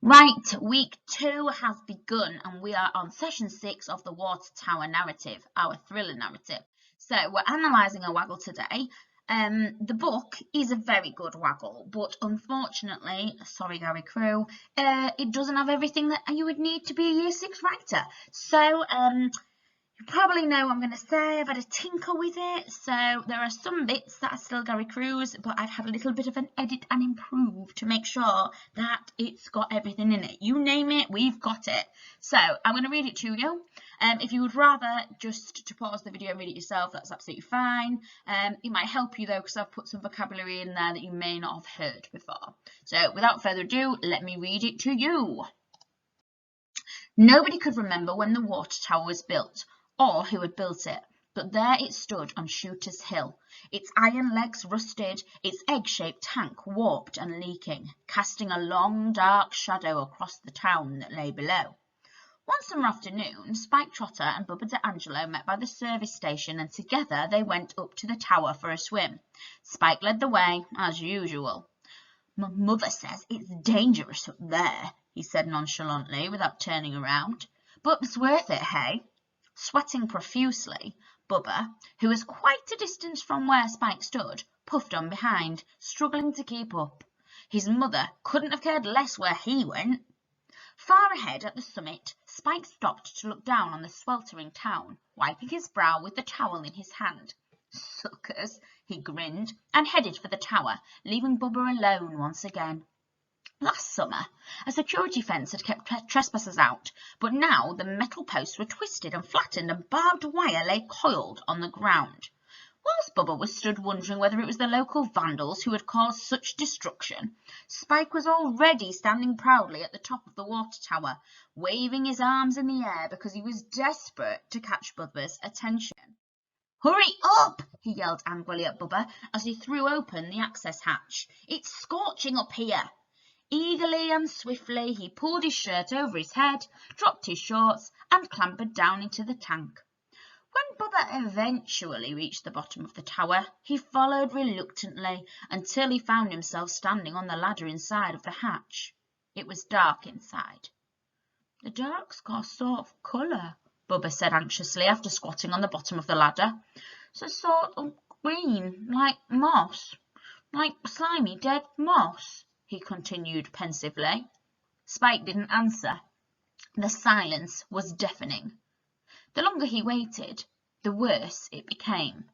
Right, week 2 has begun and we are on session 6 of the Water Tower narrative, our thriller narrative. So we're analysing a waggle today. The book is a very good waggle, but unfortunately, sorry Gary Crew, it doesn't have everything that you would need to be a Year 6 writer. So you probably know what I'm going to say. I've had a tinker with it, so there are some bits that are still Gary Crew's, but I've had a little bit of an edit and improve to make sure that it's got everything in it. You name it, we've got it. So I'm going to read it to you. If you would rather just to pause the video and read it yourself, that's absolutely fine. It might help you though, because I've put some vocabulary in there that you may not have heard before. So without further ado, let me read it to you. Nobody could remember when the water tower was built, or who had built it, but there it stood on Shooter's Hill, its iron legs rusted, its egg-shaped tank warped and leaking, casting a long dark shadow across the town that lay below. One summer afternoon, Spike Trotter and Bubba D'Angelo met by the service station, and together they went up to the tower for a swim. Spike led the way, as usual. "My mother says it's dangerous up there," he said nonchalantly, without turning around. "But it's worth it, hey?" Sweating profusely, Bubba, who was quite a distance from where Spike stood, puffed on behind, struggling to keep up. His mother couldn't have cared less where he went. Far ahead at the summit, Spike stopped to look down on the sweltering town, wiping his brow with the towel in his hand. "Suckers," he grinned, and headed for the tower, leaving Bubba alone once again. Last summer, a security fence had kept trespassers out, but now the metal posts were twisted and flattened and barbed wire lay coiled on the ground. Whilst Bubba was stood wondering whether it was the local vandals who had caused such destruction, Spike was already standing proudly at the top of the water tower, waving his arms in the air because he was desperate to catch Bubba's attention. "Hurry up!" he yelled angrily at Bubba as he threw open the access hatch. "It's scorching up here." Eagerly and swiftly he pulled his shirt over his head, dropped his shorts, and clambered down into the tank. When Bubba eventually reached the bottom of the tower, he followed reluctantly until he found himself standing on the ladder inside of the hatch. It was dark inside. "The dark's got a sort of colour," Bubba said anxiously after squatting on the bottom of the ladder. "It's a sort of green, like moss, like slimy dead moss," he continued pensively. Spike didn't answer. The silence was deafening. The longer he waited, the worse it became.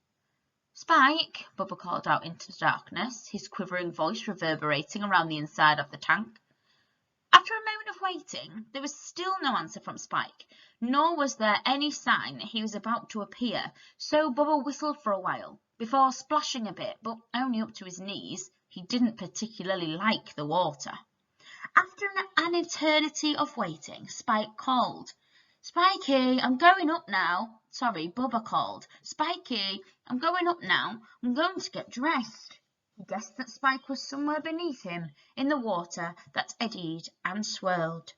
"Spike," Bubba called out into the darkness, his quivering voice reverberating around the inside of the tank. After a moment of waiting, there was still no answer from Spike, nor was there any sign that he was about to appear, so Bubba whistled for a while, before splashing a bit, but only up to his knees. He didn't particularly like the water. After an eternity of waiting, Spike called. "Spikey, I'm going up now." Sorry, Bubba called. "Spikey, I'm going up now. I'm going to get dressed." He guessed that Spike was somewhere beneath him, in the water that eddied and swirled.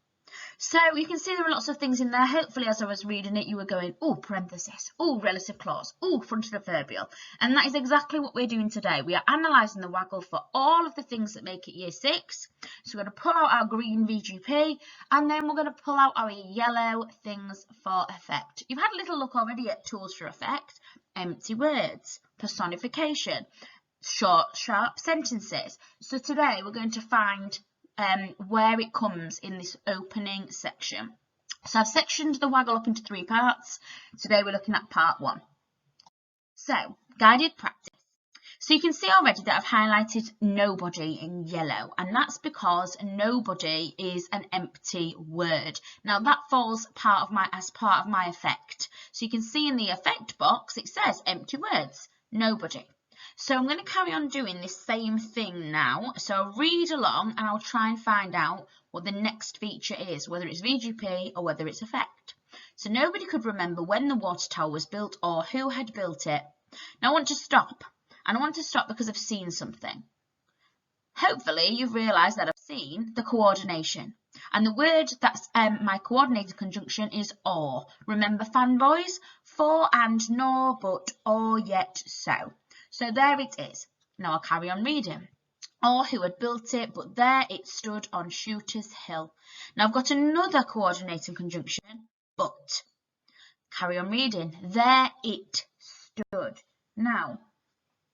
So you can see there are lots of things in there. Hopefully as I was reading it you were going, "Oh, parenthesis, oh, relative clause, oh, fronted adverbial." And that is exactly what we're doing today. We are analysing the waggle for all of the things that make it Year 6. So we're going to pull out our green VGP and then we're going to pull out our yellow things for effect. You've had a little look already at tools for effect, empty words, personification, short, sharp sentences. So today we're going to find where it comes in this opening section. So I've sectioned the waggle up into 3 parts. Today we're looking at part 1. So, guided practice. So you can see already that I've highlighted nobody in yellow, and that's because nobody is an empty word. Now that falls as part of my effect. So you can see in the effect box it says empty words, nobody. So I'm going to carry on doing this same thing now. So I'll read along and I'll try and find out what the next feature is, whether it's VGP or whether it's effect. So nobody could remember when the water tower was built or who had built it. Now I want to stop. And I want to stop because I've seen something. Hopefully you've realised that I've seen the coordination. And the word that's my coordinated conjunction is or. Remember fanboys? For and nor, but or yet so. So there it is. Now I'll carry on reading. or who had built it, but there it stood on Shooter's Hill. Now I've got another coordinating conjunction, but. Carry on reading. There it stood. Now,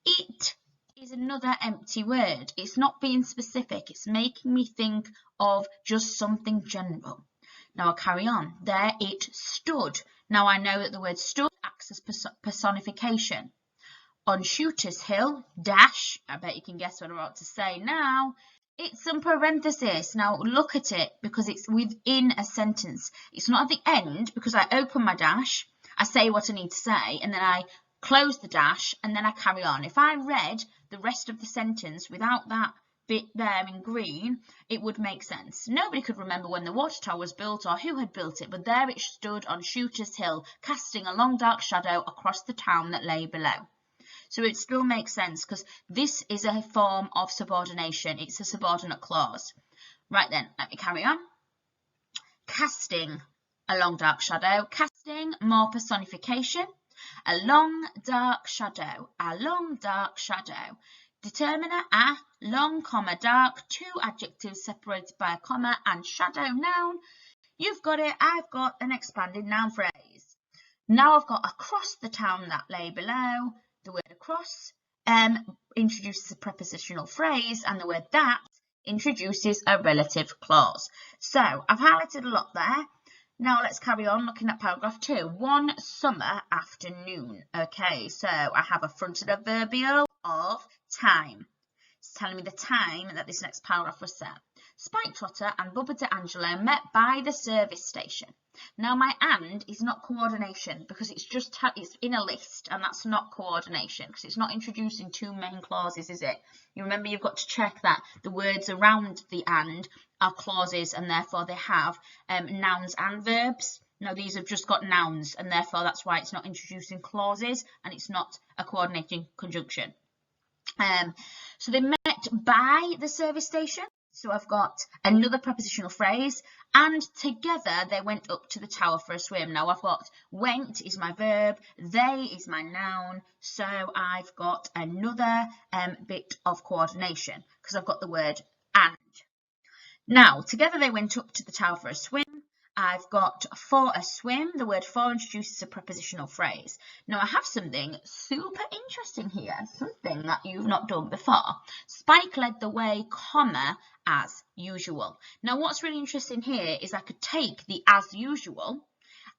it is another empty word. It's not being specific. It's making me think of just something general. Now I'll carry on. There it stood. Now I know that the word stood acts as personification. On Shooter's Hill, dash, I bet you can guess what I'm about to say now, it's in parenthesis. Now look at it, because it's within a sentence. It's not at the end, because I open my dash, I say what I need to say, and then I close the dash, and then I carry on. If I read the rest of the sentence without that bit there in green, it would make sense. Nobody could remember when the watchtower was built or who had built it, but there it stood on Shooter's Hill, casting a long dark shadow across the town that lay below. So it still makes sense, because this is a form of subordination. It's a subordinate clause. Right then, let me carry on. Casting a long dark shadow. Casting, more personification. A long dark shadow. A long dark shadow. Determiner, a, long, comma, dark, two adjectives separated by a comma, and shadow, noun. You've got it. I've got an expanded noun phrase. Now I've got across the town that lay below. The word across introduces a prepositional phrase, and the word that introduces a relative clause. So I've highlighted a lot there. Now let's carry on looking at paragraph 2. One summer afternoon. Okay, so I have a fronted adverbial of time. It's telling me the time that this next paragraph was set. Spike Trotter and Bubba D'Angelo met by the service station. Now my and is not coordination, because it's just it's in a list, and that's not coordination, because it's not introducing two main clauses, is it? You remember, you've got to check that the words around the and are clauses, and therefore they have nouns and verbs. Now these have just got nouns, and therefore that's why it's not introducing clauses, and it's not a coordinating conjunction. So they met by the service station. So I've got another prepositional phrase, and together they went up to the tower for a swim. Now I've got went is my verb, they is my noun, so I've got another bit of coordination, because I've got the word and. Now, together they went up to the tower for a swim. I've got for a swim. The word for introduces a prepositional phrase. Now I have something super interesting here, something that you've not done before. Spike led the way, comma, as usual. Now what's really interesting here is I could take the as usual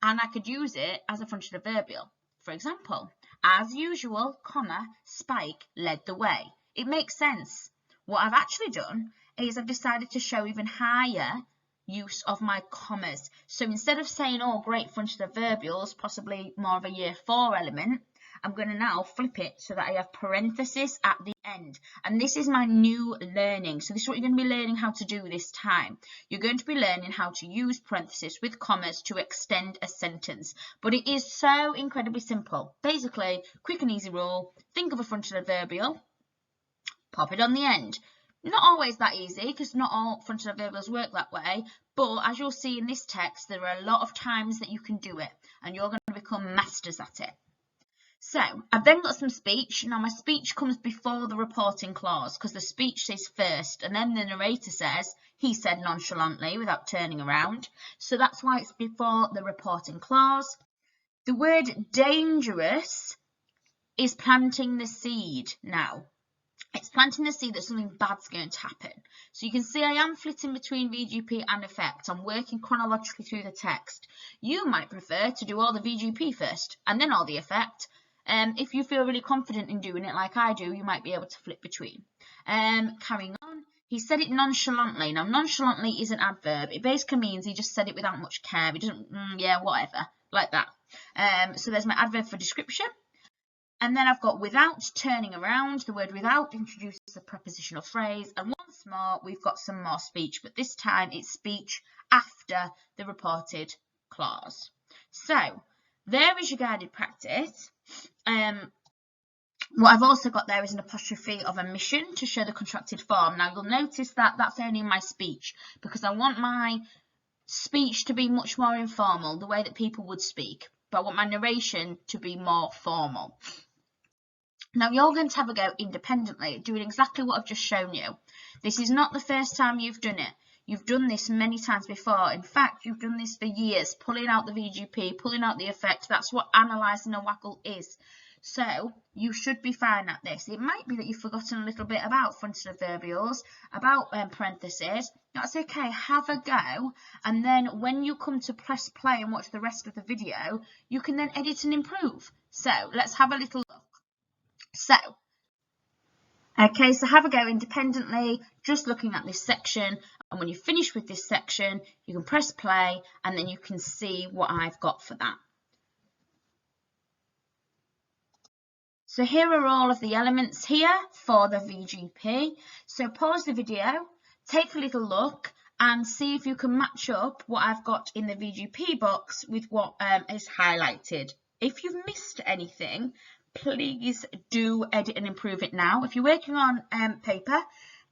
and I could use it as a fronted adverbial. For example, as usual, comma, Spike led the way. It makes sense. What I've actually done is I've decided to show even higher use of my commas. So instead of saying, oh, great fronted adverbials, possibly more of a year 4 element, I'm going to now flip it so that I have parenthesis at the end. And this is my new learning. So this is what you're going to be learning how to do this time. You're going to be learning how to use parenthesis with commas to extend a sentence. But it is so incredibly simple. Basically, quick and easy rule. Think of a fronted adverbial, pop it on the end. Not always that easy, because not all fronted adverbials work that way, but as you'll see in this text, there are a lot of times that you can do it, and you're going to become masters at it. So, I've then got some speech. Now, my speech comes before the reporting clause, because the speech says first, and then the narrator says, he said nonchalantly, without turning around. So that's why it's before the reporting clause. The word dangerous is planting the seed now. It's planting the seed that something bad's going to happen. So you can see I am flitting between VGP and effect. I'm working chronologically through the text. You might prefer to do all the VGP first and then all the effect. If you feel really confident in doing it like I do, you might be able to flip between. Carrying on. He said it nonchalantly. Now, nonchalantly is an adverb. It basically means he just said it without much care. He doesn't, yeah, whatever, like that. So there's my adverb for description. And then I've got without turning around. The word without introduces a prepositional phrase. And once more, we've got some more speech, but this time it's speech after the reported clause. So there is your guided practice. What I've also got there is an apostrophe of omission to show the contracted form. Now you'll notice that that's only in my speech, because I want my speech to be much more informal, the way that people would speak, but I want my narration to be more formal. Now you're going to have a go independently, doing exactly what I've just shown you. This is not the first time you've done it. You've done this many times before. In fact, you've done this for years, pulling out the VGP, pulling out the effect. That's what analysing a waggle is. So you should be fine at this. It might be that you've forgotten a little bit about fronted adverbials, about parentheses. That's okay, have a go. And then when you come to press play and watch the rest of the video, you can then edit and improve. So let's have a little look. So have a go independently, just looking at this section, and when you finish with this section, you can press play and then you can see what I've got for that. So here are all of the elements here for the VGP. So pause the video, take a little look and see if you can match up what I've got in the VGP box with what is highlighted. If you've missed anything, please do edit and improve it now. If you're working on paper,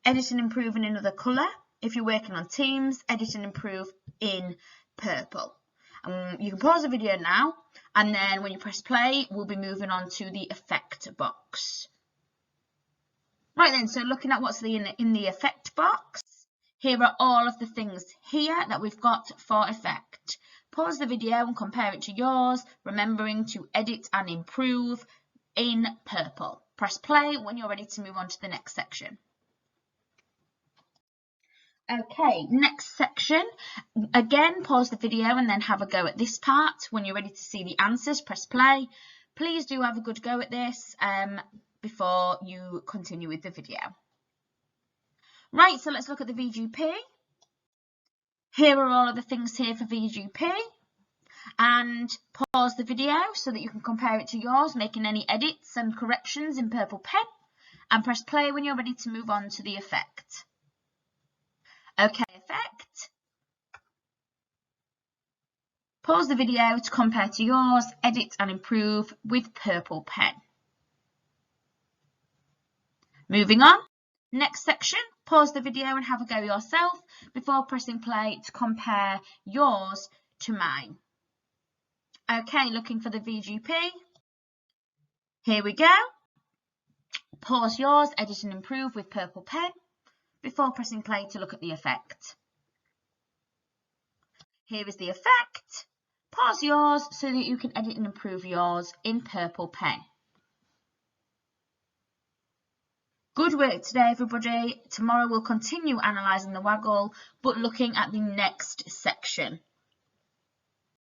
edit and improve in another colour. If you're working on Teams, edit and improve in purple. You can pause the video now, and then when you press play, we'll be moving on to the effect box. Right then, so looking at what's in the effect box, here are all of the things here that we've got for effect. Pause the video and compare it to yours, remembering to edit and improve in purple. Press play when you're ready to move on to the next section. Okay, next section. Again, pause the video and then have a go at this part. When you're ready to see the answers, press play. Please do have a good go at this before you continue with the video. Right, so let's look at the VGP. Here are all of the things here for VGP. And pause the video so that you can compare it to yours, making any edits and corrections in purple pen, and press play when you're ready to move on to the effect. Okay, effect. Pause the video to compare to yours, edit and improve with purple pen. Moving on, next section, pause the video and have a go yourself before pressing play to compare yours to mine. Okay, looking for the VGP. Here we go. Pause yours, edit and improve with purple pen before pressing play to look at the effect. Here is the effect. Pause yours so that you can edit and improve yours in purple pen. Good work today, everybody. Tomorrow we'll continue analysing the waggle, but looking at the next section.